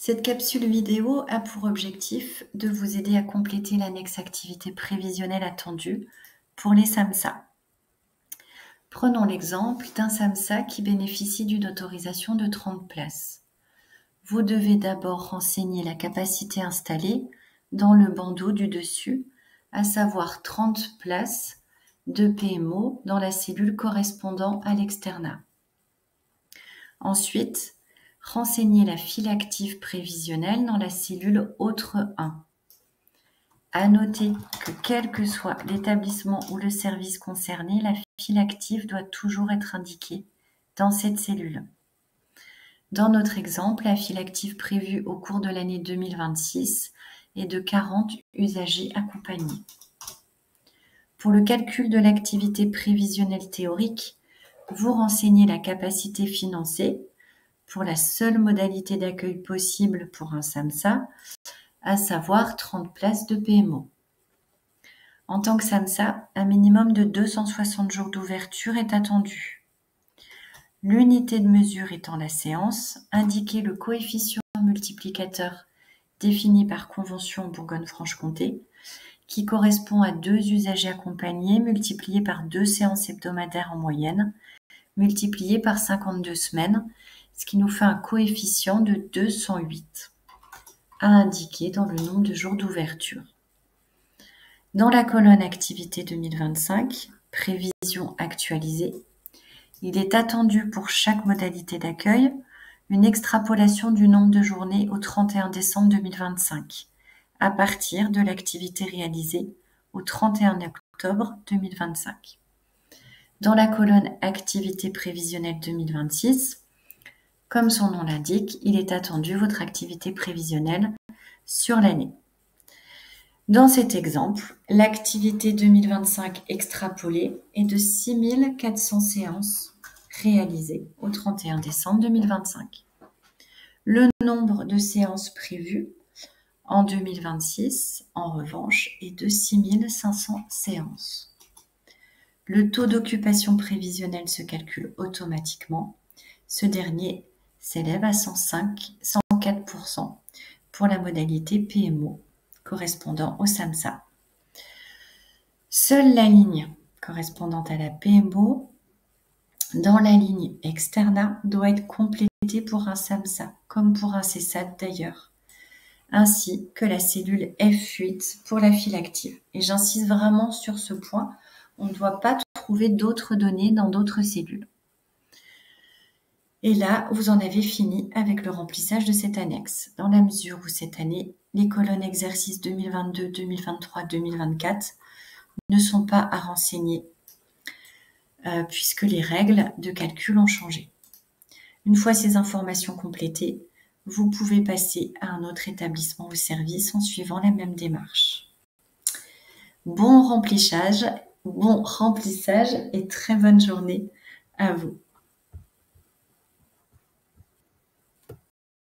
Cette capsule vidéo a pour objectif de vous aider à compléter l'annexe activité prévisionnelle attendue pour les SAMSA. Prenons l'exemple d'un SAMSA qui bénéficie d'une autorisation de 30 places. Vous devez d'abord renseigner la capacité installée dans le bandeau du dessus, à savoir 30 places de PMO dans la cellule correspondant à l'externat. Ensuite, renseignez la file active prévisionnelle dans la cellule Autre 1. À noter que quel que soit l'établissement ou le service concerné, la file active doit toujours être indiquée dans cette cellule. Dans notre exemple, la file active prévue au cours de l'année 2026 est de 40 usagers accompagnés. Pour le calcul de l'activité prévisionnelle théorique, vous renseignez la capacité financée pour la seule modalité d'accueil possible pour un SAMSA, à savoir 30 places de PMO. En tant que SAMSA, un minimum de 260 jours d'ouverture est attendu. L'unité de mesure étant la séance, indiquez le coefficient multiplicateur défini par convention Bourgogne-Franche-Comté, qui correspond à 2 usagers accompagnés multipliés par 2 séances hebdomadaires en moyenne, multipliés par 52 semaines, ce qui nous fait un coefficient de 208 à indiquer dans le nombre de jours d'ouverture. Dans la colonne Activité 2025, Prévision actualisée, il est attendu pour chaque modalité d'accueil une extrapolation du nombre de journées au 31 décembre 2025, à partir de l'activité réalisée au 31 octobre 2025. Dans la colonne Activité prévisionnelle 2026, comme son nom l'indique, il est attendu votre activité prévisionnelle sur l'année. Dans cet exemple, l'activité 2025 extrapolée est de 6400 séances réalisées au 31 décembre 2025. Le nombre de séances prévues en 2026, en revanche, est de 6500 séances. Le taux d'occupation prévisionnelle se calcule automatiquement. Ce dernier s'élève à 104% pour la modalité PMO correspondant au SAMSA. Seule la ligne correspondante à la PMO dans la ligne externat doit être complétée pour un SAMSA, comme pour un CESAD d'ailleurs, ainsi que la cellule F8 pour la file active. Et j'insiste vraiment sur ce point, on ne doit pas trouver d'autres données dans d'autres cellules. Et là, vous en avez fini avec le remplissage de cette annexe, dans la mesure où cette année, les colonnes exercices 2022, 2023, 2024 ne sont pas à renseigner, puisque les règles de calcul ont changé. Une fois ces informations complétées, vous pouvez passer à un autre établissement ou service en suivant la même démarche. Bon remplissage et très bonne journée à vous.